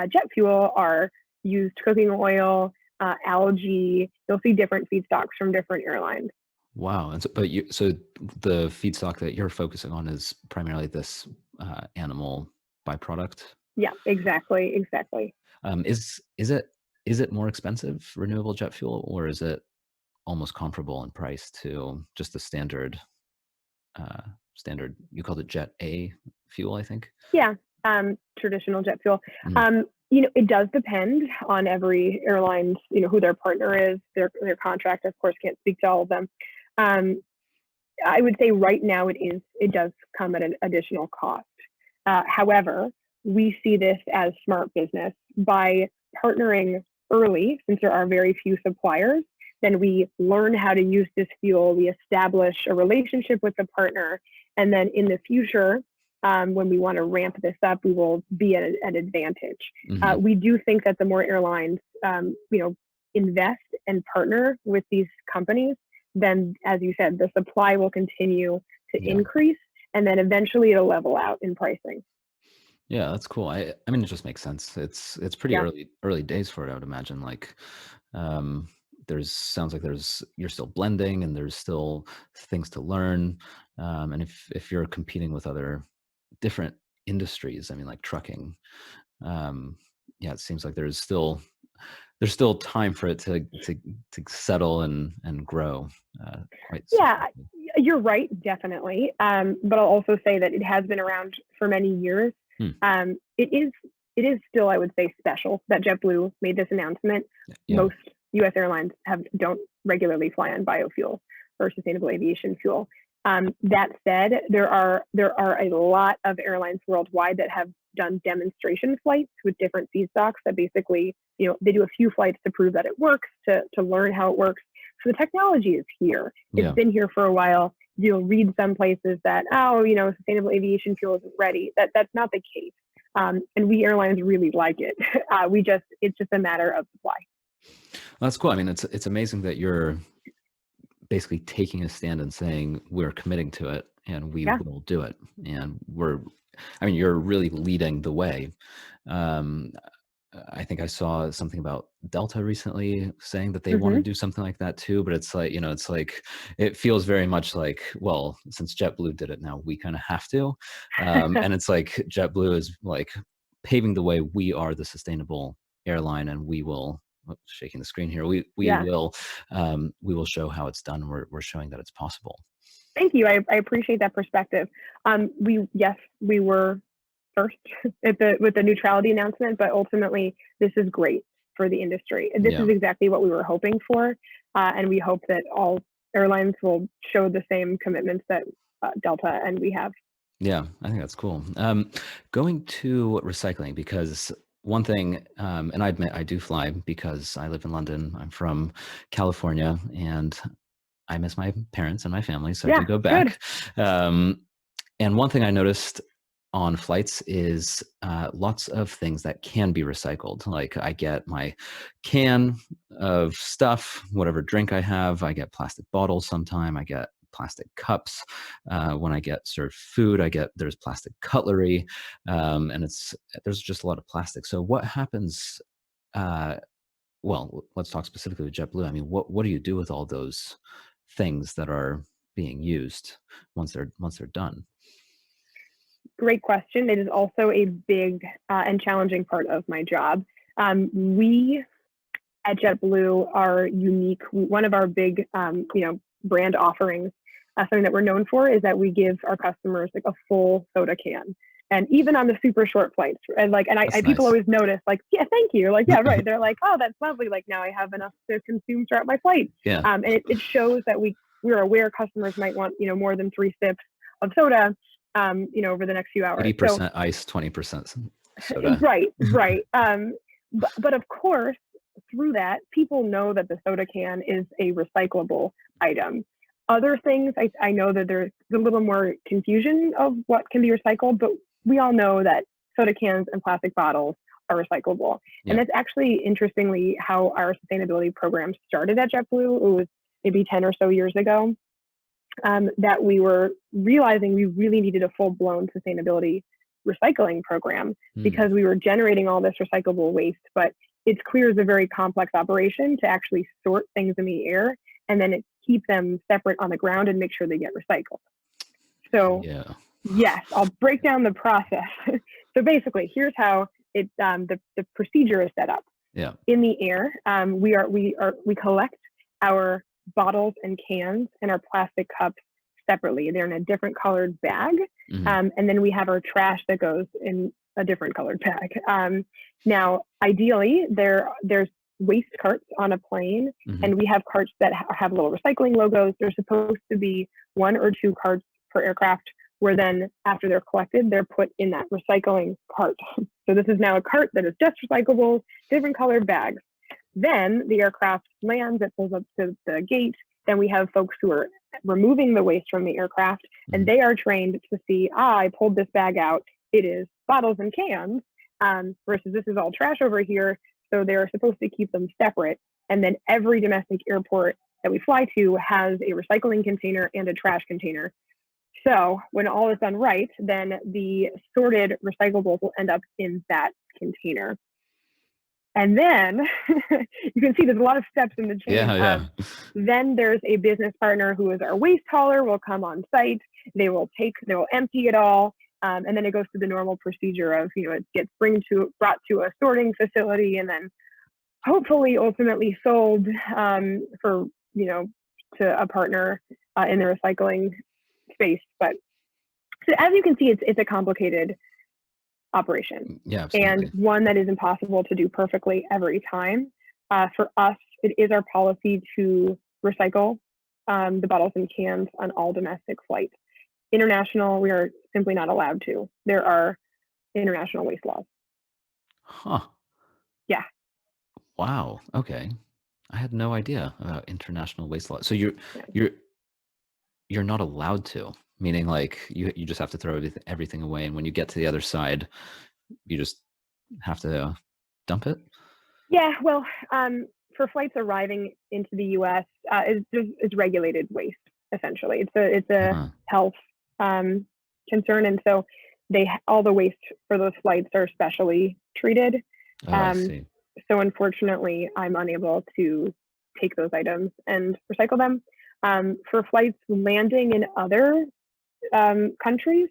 Speaker 2: jet fuel are used cooking oil, algae. You'll see different feedstocks from different airlines.
Speaker 1: wow. And so the feedstock that you're focusing on is primarily this animal byproduct.
Speaker 2: Yeah, exactly.
Speaker 1: Is it more expensive, renewable jet fuel, or is it almost comparable in price to just the uh, standard? You called it Jet A fuel, I think.
Speaker 2: Yeah, traditional jet fuel.
Speaker 1: Mhm.
Speaker 2: It does depend on every airline's, who their partner is, their contract. Of course, can't speak to all of them. Um, I would say right now it does come at an additional cost. However, we see this as smart business by partnering early, since there are very few suppliers. Then we learn how to use this fuel. We establish a relationship with the partner, and then in the future, when we want to ramp this up, we will be at an advantage.
Speaker 1: Mhm.
Speaker 2: We do think that the more airlines, invest and partner with these companies, then, as you said, the supply will continue to
Speaker 1: Yeah.
Speaker 2: increase, and then eventually it'll level out in pricing.
Speaker 1: Yeah, that's cool. I mean, it just makes sense. It's pretty
Speaker 2: Yeah.
Speaker 1: early days for it, I would imagine. Like, um, sounds like you're still blending and there's still things to learn. And if you're competing with other different industries, I mean, like trucking, um, yeah, it seems like there's still time for it to settle and grow quite
Speaker 2: Yeah,
Speaker 1: substantially.
Speaker 2: you're right, definitely. But I'll also say that it has been around for many years.
Speaker 1: Hmm.
Speaker 2: It is still, I would say, special that JetBlue made this announcement.
Speaker 1: Yeah,
Speaker 2: Most U.S. airlines don't regularly fly on biofuel or sustainable aviation fuel. That said, there are a lot of airlines worldwide that have done demonstration flights with different feedstocks that basically, they do a few flights to prove that it works, to learn how it works. So the technology is here. It's
Speaker 1: yeah.
Speaker 2: been here for a while. You'll read some places that, sustainable aviation fuel isn't ready. That's not the case. And we airlines really like it. It's just a matter of supply.
Speaker 1: Well, that's cool. I mean, it's amazing that you're basically taking a stand and saying we're committing to it and we
Speaker 2: Yeah.
Speaker 1: will do it. And I mean, you're really leading the way. Um, I think I saw something about Delta recently saying that they want to
Speaker 2: Hmm.
Speaker 1: do something like that too, but it's like, it feels very much like, well, since JetBlue did it now, we kind of have to. And it's like JetBlue is like paving the way. We are the sustainable airline and we will, shaking the screen here,
Speaker 2: Yeah.
Speaker 1: we will show how it's done. We're showing that it's possible.
Speaker 2: Thank you. I appreciate that perspective. We were first with the neutrality announcement, but ultimately this is great for the industry. This
Speaker 1: Yeah.
Speaker 2: is exactly what we were hoping for, and we hope that all airlines will show the same commitments that Delta and we have.
Speaker 1: Yeah, I think that's cool. Going to recycling, because one thing, and I admit I do fly because I live in London. I'm from California, and I miss my parents and my family, so I do
Speaker 2: Yeah,
Speaker 1: go
Speaker 2: good.
Speaker 1: back. Um, and one thing I noticed on flights is lots of things that can be recycled. Like I get my can of stuff, whatever drink I have, I get plastic bottles sometime, I get plastic cups. When I get served food, there's plastic cutlery, and there's just a lot of plastic. So what happens? Uh, well, let's talk specifically with JetBlue. I mean, what do you do with all those things that are being used once they're done?
Speaker 2: Great question. It is also a big and challenging part of my job. We at JetBlue are unique. One of our big, brand offerings, something that we're known for, is that we give our customers like a full soda can. And even on the super short flights,
Speaker 1: That's
Speaker 2: people
Speaker 1: nice.
Speaker 2: always notice, like, yeah, thank you, like, yeah, right. They're like, oh, that's lovely. Like now I have enough to consume throughout my flight.
Speaker 1: Yeah,
Speaker 2: And it shows that we're aware customers might want, more than 3 sips of soda, over the next few hours. So
Speaker 1: 80% ice, 20% soda.
Speaker 2: right, right. But of course, through that, people know that the soda can is a recyclable item. Other things, I know that there's a little more confusion of what can be recycled, but we all know that soda cans and plastic bottles are recyclable. And
Speaker 1: Yeah,
Speaker 2: that's actually, interestingly, how our sustainability program started at JetBlue. It was maybe 10 or so years ago, that we were realizing we really needed a full-blown sustainability recycling program
Speaker 1: hmm,
Speaker 2: because we were generating all this recyclable waste. But it's clear it's a very complex operation to actually sort things in the air and then keep them separate on the ground and make sure they get recycled. So
Speaker 1: yeah,
Speaker 2: yes, I'll break down the process. So basically, here's how the procedure is set up.
Speaker 1: yeah.
Speaker 2: In the air, we collect our bottles and cans and our plastic cups separately. They're in a different colored bag,
Speaker 1: Hmm.
Speaker 2: and then we have our trash that goes in a different colored bag. Now, ideally, there's waste carts on a plane,
Speaker 1: Hmm.
Speaker 2: and we have carts that have little recycling logos. There's supposed to be 1 or 2 carts per aircraft, where then after they're collected, they're put in that recycling cart. So this is now a cart that is just recyclable, different colored bags. Then the aircraft lands, it pulls up to the gate. Then we have folks who are removing the waste from the aircraft, and
Speaker 1: Hmm.
Speaker 2: they are trained to see, I pulled this bag out. It is bottles and cans, versus this is all trash over here. So they're supposed to keep them separate. And then every domestic airport that we fly to has a recycling container and a trash container. So when all is done right, then the sorted recyclables will end up in that container. And then you can see there's a lot of steps in the chain.
Speaker 1: Yeah.
Speaker 2: Then there's a business partner who is our waste hauler will come on site. They will empty it all. And then it goes through the normal procedure of, it gets brought to a sorting facility and then hopefully ultimately sold for, to a partner in the recycling space. But so as you can see, it's a complicated operation.
Speaker 1: Yeah, absolutely.
Speaker 2: And one that is impossible to do perfectly every time. For us, it is our policy to recycle the bottles and cans on all domestic flights. International, we are simply not allowed to. There are international waste laws.
Speaker 1: Huh.
Speaker 2: Yeah.
Speaker 1: Wow. Okay. I had no idea about international waste law. So you're not allowed to, meaning like you just have to throw everything away, and when you get to the other side, you just have to dump it?
Speaker 2: Yeah, well, for flights arriving into the U.S., it's regulated waste, essentially. It's a health concern, and so all the waste for those flights are specially treated.
Speaker 1: Oh, I see.
Speaker 2: So unfortunately, I'm unable to take those items and recycle them. For flights landing in other countries,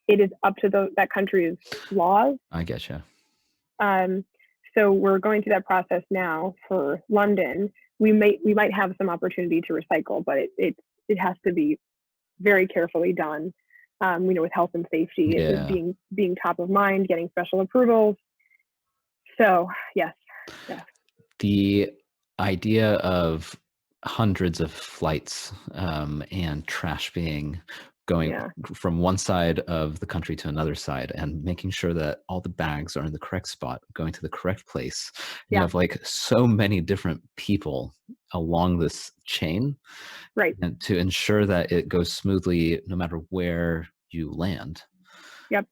Speaker 2: it is up to that country's laws.
Speaker 1: I get you.
Speaker 2: So we're going through that process now for London. We might have some opportunity to recycle, but it has to be very carefully done. With health and safety being top of mind, getting special approvals. So yes.
Speaker 1: The idea of hundreds of flights and trash going from one side of the country to another side, and making sure that all the bags are in the correct spot, going to the correct place. You have like so many different people along this chain,
Speaker 2: right?
Speaker 1: And to ensure that it goes smoothly no matter where you land.
Speaker 2: Yep.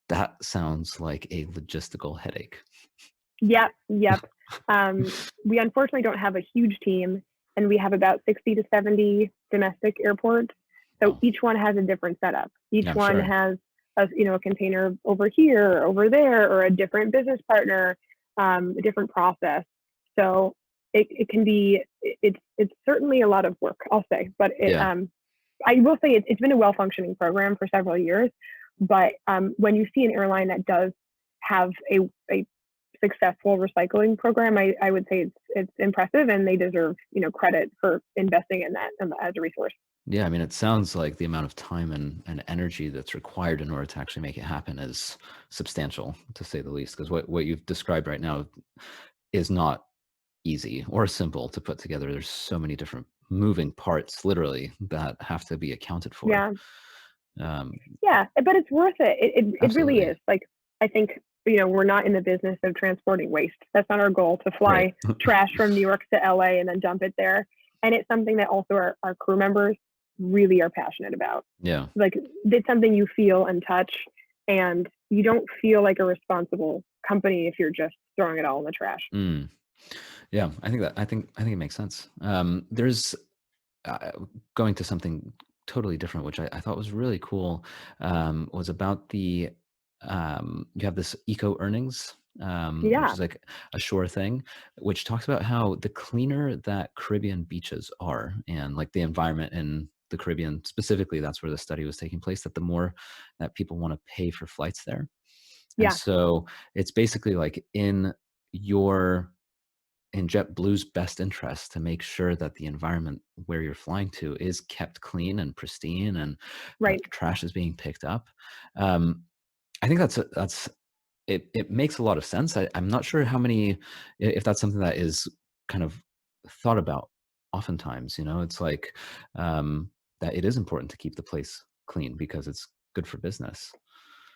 Speaker 1: That sounds like a logistical headache.
Speaker 2: Yep. We unfortunately don't have a huge team, and we have about 60 to 70 domestic airports. So each one has a different setup. Each one has a container over here, or over there, or a different business partner, a different process. So it can be, it's certainly a lot of work, I'll say, but I will say it's been a well-functioning program for several years. But when you see an airline that does have a successful recycling program, I would say it's impressive, and they deserve credit for investing in that as a resource.
Speaker 1: Yeah, I mean, it sounds like the amount of time and energy that's required in order to actually make it happen is substantial, to say the least. Because what you've described right now is not easy or simple to put together. There's so many different moving parts, literally, that have to be accounted for.
Speaker 2: Yeah. But it's worth it. It really is. Like, I think we're not in the business of transporting waste. That's not our goal, to fly trash from New York to LA and then dump it there. And it's something that also our crew members really are passionate about.
Speaker 1: Yeah.
Speaker 2: Like, it's something you feel and touch, and you don't feel like a responsible company if you're just throwing it all in the trash.
Speaker 1: Yeah, I think it makes sense. There's going to something totally different, which I thought was really cool, was about the you have this eco earnings, which is like a sure thing, which talks about how the cleaner that Caribbean beaches are, and like the environment in the Caribbean specifically, that's where the study was taking place, that the more that people want to pay for flights there. And so it's basically like in JetBlue's best interest to make sure that the environment where you're flying to is kept clean and pristine, and trash is being picked up. I think it makes a lot of sense. I'm not sure if that's something that is kind of thought about oftentimes. It's like that it is important to keep the place clean because it's good for business.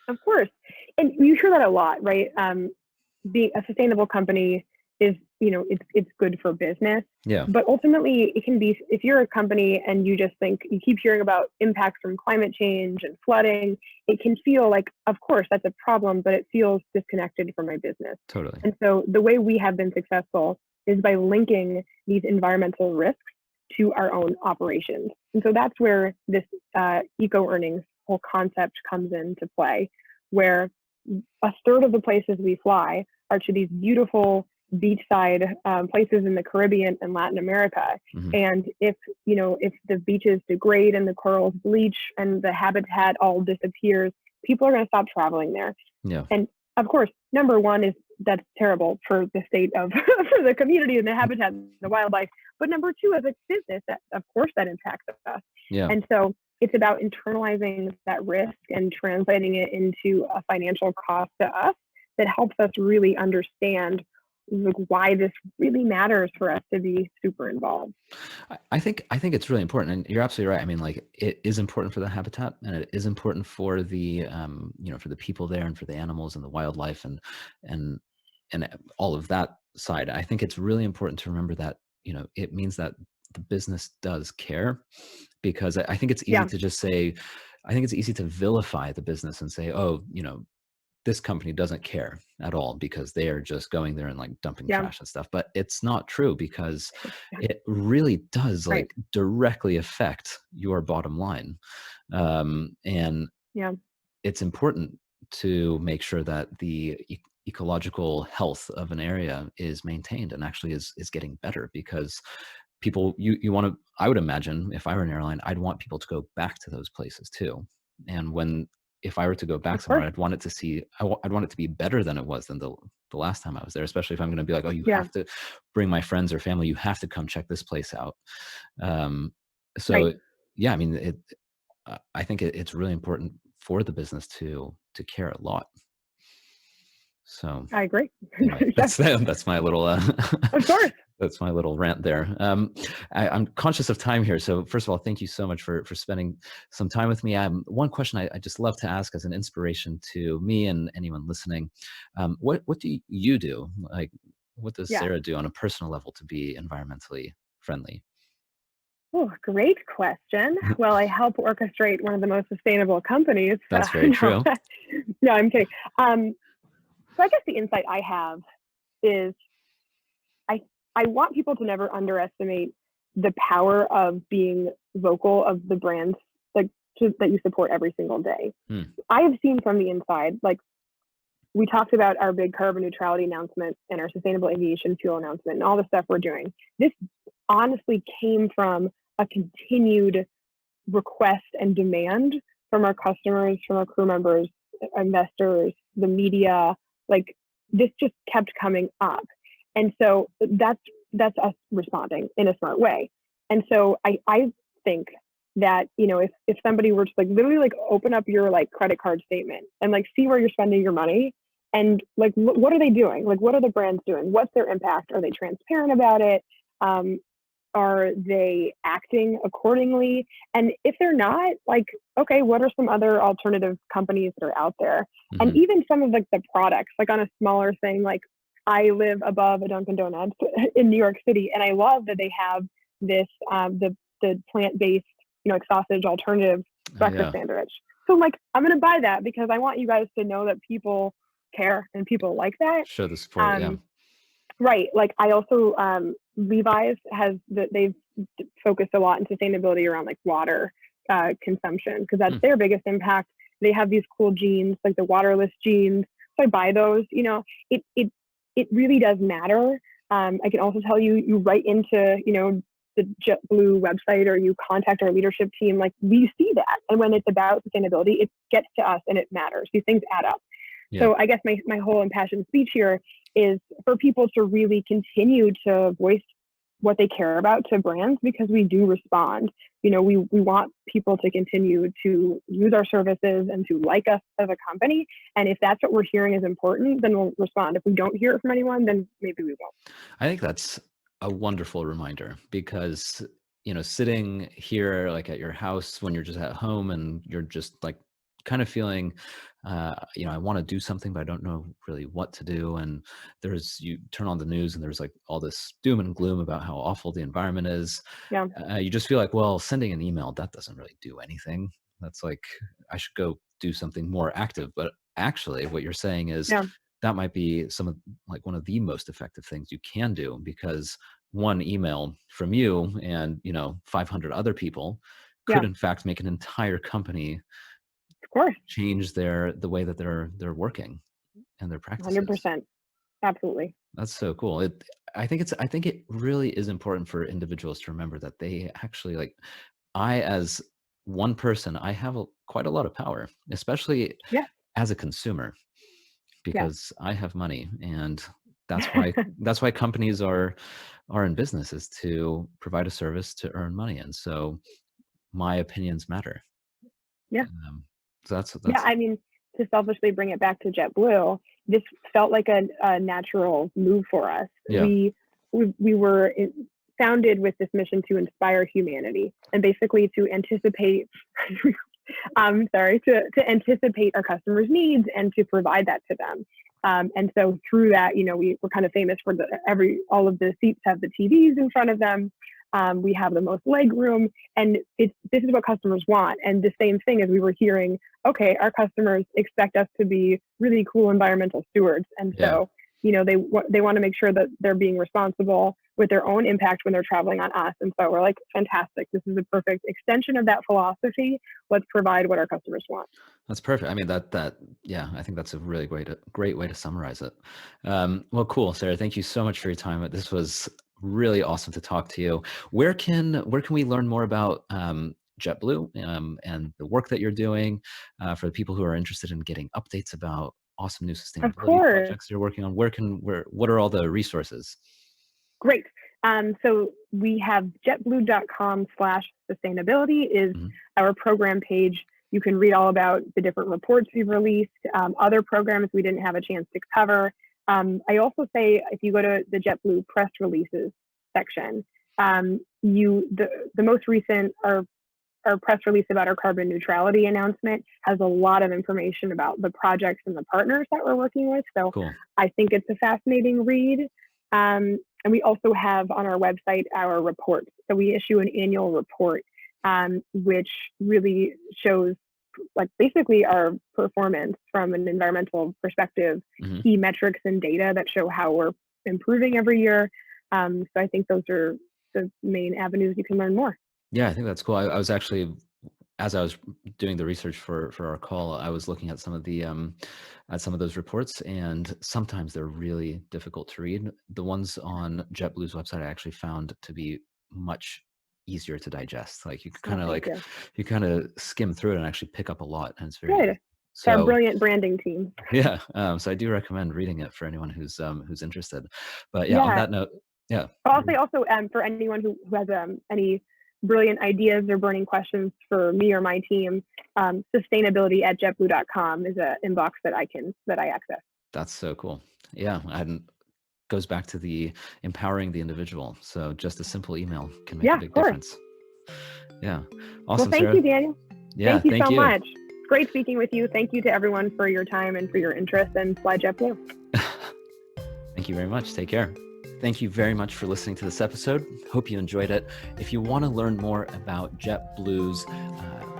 Speaker 2: Of course. And you hear that a lot, right? Being a sustainable company is, it's good for business.
Speaker 1: Yeah.
Speaker 2: But ultimately, it can be, if you're a company and you keep hearing about impacts from climate change and flooding, it can feel like, of course, that's a problem, but it feels disconnected from my business.
Speaker 1: Totally.
Speaker 2: And so the way we have been successful is by linking these environmental risks to our own operations. And so that's where this eco earnings whole concept comes into play, where a third of the places we fly are to these beautiful beachside places in the Caribbean and Latin America.
Speaker 1: Hmm.
Speaker 2: And if the beaches degrade and the corals bleach and the habitat all disappears, people are going to stop traveling there.
Speaker 1: Yeah.
Speaker 2: And of course, number one is that's terrible for the state of for the community and the habitat and the wildlife. But number two, as a business, that of course that impacts us.
Speaker 1: Yeah.
Speaker 2: And so it's about internalizing that risk and translating it into a financial cost to us that helps us really understand why this really matters for us to be super involved.
Speaker 1: I think it's really important, and you're absolutely right. I mean, like, it is important for the habitat, and it is important for the for the people there, and for the animals and the wildlife, and all of that side. I think it's really important to remember that it means that the business does care, because I think it's easy
Speaker 2: Yeah,
Speaker 1: to just say, I think it's easy to vilify the business and say, oh, this company doesn't care at all because they are just going there and like dumping
Speaker 2: yeah,
Speaker 1: trash and stuff. But it's not true, because
Speaker 2: yeah,
Speaker 1: it really does
Speaker 2: right,
Speaker 1: like directly affect your bottom line. And
Speaker 2: yeah,
Speaker 1: it's important to make sure that the ecological health of an area is maintained and actually is getting better, because people, you want to, I would imagine, if I were an airline, I'd want people to go back to those places too. And if I were to go back
Speaker 2: of
Speaker 1: somewhere,
Speaker 2: course,
Speaker 1: I'd want it to see, I'd want it to be better than it was than the last time I was there, especially if I'm going to be like, oh, you
Speaker 2: yeah,
Speaker 1: have to bring my friends or family, you have to come check this place out. um
Speaker 2: right.
Speaker 1: so yeah, I mean, I think it's really important for the business to care a lot. So
Speaker 2: I agree.
Speaker 1: anyway,
Speaker 2: Yes,
Speaker 1: that's my little
Speaker 2: of course.
Speaker 1: that's my little rant there. I'm conscious of time here, so first of all, thank you so much for spending some time with me. One question I just love to ask as an inspiration to me and anyone listening: what do you do? Like, what does
Speaker 2: Yeah.
Speaker 1: Sarah do on a personal level to be environmentally friendly?
Speaker 2: Oh, great question. Well, I help orchestrate one of the most sustainable companies.
Speaker 1: That's very
Speaker 2: No,
Speaker 1: true.
Speaker 2: no, I'm kidding. So I guess the insight I have is I I want people to never underestimate the power of being vocal of the brands like that you support every single day.
Speaker 1: Hmm.
Speaker 2: I have seen from the inside, like we talked about our big carbon neutrality announcement and our sustainable aviation fuel announcement and all the stuff we're doing. This honestly came from a continued request and demand from our customers, from our crew members, investors, the media. Like this just kept coming up, and so that's us responding in a smart way. And so I think that if somebody were to like literally like open up your like credit card statement and like see where you're spending your money and like what are they doing, like what are the brands doing, what's their impact, are they transparent about it, um, are they acting accordingly? And if they're not, like, okay, what are some other alternative companies that are out there? And
Speaker 1: Hmm.
Speaker 2: even some of like the products, like on a smaller thing, like I live above a Dunkin' Donuts in New York City, and I love that they have this the plant based, like sausage alternative breakfast
Speaker 1: Yeah,
Speaker 2: sandwich. So like I'm gonna buy that because I want you guys to know that people care and people like that.
Speaker 1: show the support. Yeah.
Speaker 2: Um, Right. Like I also Levi's has they've focused a lot in sustainability around like water consumption because that's
Speaker 1: Hmm.
Speaker 2: their biggest impact. They have these cool jeans, like the waterless jeans. So I buy those. It really does matter. I can also tell you, you write into the JetBlue website or you contact our leadership team. Like we see that, and when it's about sustainability, it gets to us and it matters. These things add up.
Speaker 1: Yeah.
Speaker 2: So I guess my whole impassioned speech here is for people to really continue to voice what they care about to brands because we do respond. We want people to continue to use our services and to like us as a company. And if that's what we're hearing is important, then we'll respond. If we don't hear it from anyone, then maybe we won't.
Speaker 1: I think that's a wonderful reminder, because, sitting here like at your house when you're just at home and you're just like kind of feeling, I want to do something, but I don't know really what to do. And you turn on the news and there's like all this doom and gloom about how awful the environment is.
Speaker 2: Yeah.
Speaker 1: You just feel like, well, sending an email, that doesn't really do anything. That's like, I should go do something more active. But actually, what you're saying is
Speaker 2: Yeah.
Speaker 1: that might be some of like one of the most effective things you can do, because one email from you and, 500 other people
Speaker 2: Yeah,
Speaker 1: could in fact make an entire company
Speaker 2: of course,
Speaker 1: change the way that they're working and their practices.
Speaker 2: 100%. Absolutely.
Speaker 1: That's so cool. I think it really is important for individuals to remember that they actually like I as one person, I have quite a lot of power, especially
Speaker 2: Yeah,
Speaker 1: as a consumer,
Speaker 2: yeah.
Speaker 1: because I have money, and that's why companies are in business, is to provide a service to earn money, and so my opinions matter.
Speaker 2: Yeah.
Speaker 1: So that's
Speaker 2: Yeah,
Speaker 1: that's
Speaker 2: I mean, to selfishly bring it back to JetBlue, this felt like a natural move for us.
Speaker 1: yeah,
Speaker 2: We were founded with this mission to inspire humanity and basically to anticipate. I'm sorry, to anticipate our customers' needs and to provide that to them. And so through that, we're kind of famous for all of the seats have the TVs in front of them. We have the most leg room, and this is what customers want. And the same thing as we were hearing, okay, our customers expect us to be really cool environmental stewards, and
Speaker 1: yeah.
Speaker 2: so they want to make sure that they're being responsible with their own impact when they're traveling on us. And so we're like, fantastic, this is a perfect extension of that philosophy. Let's provide what our customers want.
Speaker 1: That's perfect. I mean, yeah, I think that's a really great way to summarize it. Well, cool, Sarah. Thank you so much for your time. This was really awesome to talk to you. Where can we learn more about JetBlue and the work that you're doing for the people who are interested in getting updates about awesome new
Speaker 2: Of
Speaker 1: sustainability
Speaker 2: course.
Speaker 1: projects you're working on? What are all the resources?
Speaker 2: Great. So we have jetblue.com/sustainability is
Speaker 1: Mhm.
Speaker 2: our program page. You can read all about the different reports we've released, other programs we didn't have a chance to cover. I also say if you go to the JetBlue press releases section, the most recent our press release about our carbon neutrality announcement has a lot of information about the projects and the partners that we're working with. So
Speaker 1: Cool.
Speaker 2: I think it's a fascinating read. And we also have on our website our reports. So we issue an annual report, which really shows like basically our performance from an environmental perspective,
Speaker 1: Mhm.
Speaker 2: key metrics and data that show how we're improving every year. So I think those are the main avenues you can learn more.
Speaker 1: Yeah, I think that's cool. I was actually, as I was doing the research for our call, I was looking at some of the at some of those reports, and sometimes they're really difficult to read. The ones on JetBlue's website I actually found to be much easier to digest. Like you can
Speaker 2: Oh,
Speaker 1: kind of
Speaker 2: thank you.
Speaker 1: skim through it and actually pick up a lot, and it's very
Speaker 2: Good.
Speaker 1: easy.
Speaker 2: It's our
Speaker 1: So
Speaker 2: brilliant branding team.
Speaker 1: yeah, so I do recommend reading it for anyone who's interested. But yeah, on
Speaker 2: Yeah.
Speaker 1: that note, yeah,
Speaker 2: I'll say also for anyone who has any brilliant ideas or burning questions for me or my team, sustainability@jetblue.com is an inbox that I access.
Speaker 1: that's so cool. Yeah, and goes back to the empowering the individual. So just a simple email can make a
Speaker 2: Yeah, of
Speaker 1: big
Speaker 2: course.
Speaker 1: difference. Yeah.
Speaker 2: Well,
Speaker 1: Awesome,
Speaker 2: thank
Speaker 1: Sarah.
Speaker 2: you, Daniel.
Speaker 1: Yeah,
Speaker 2: Thank you
Speaker 1: thank
Speaker 2: so
Speaker 1: you.
Speaker 2: much. It's great speaking with you. Thank you to everyone for your time and for your interest in Fly JetBlue.
Speaker 1: Thank you very much. Take care. Thank you very much for listening to this episode. Hope you enjoyed it. If you want to learn more about JetBlue's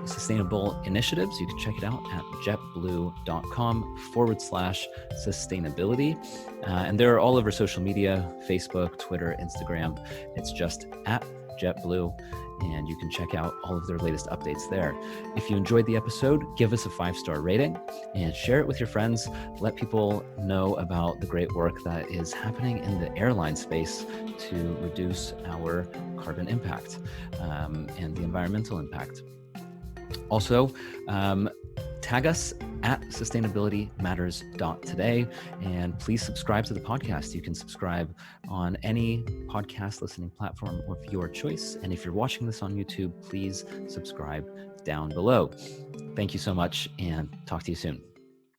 Speaker 1: sustainable initiatives, you can check it out at jetblue.com/sustainability. And they're all over social media, Facebook, Twitter, Instagram. It's just at JetBlue, and you can check out all of their latest updates there. If you enjoyed the episode, give us a 5-star rating and share it with your friends. Let people know about the great work that is happening in the airline space to reduce our carbon impact and the environmental impact. Also, tag us at sustainabilitymatters.today, and please subscribe to the podcast. You can subscribe on any podcast listening platform of your choice. And if you're watching this on YouTube, please subscribe down below. Thank you so much, and talk to you soon.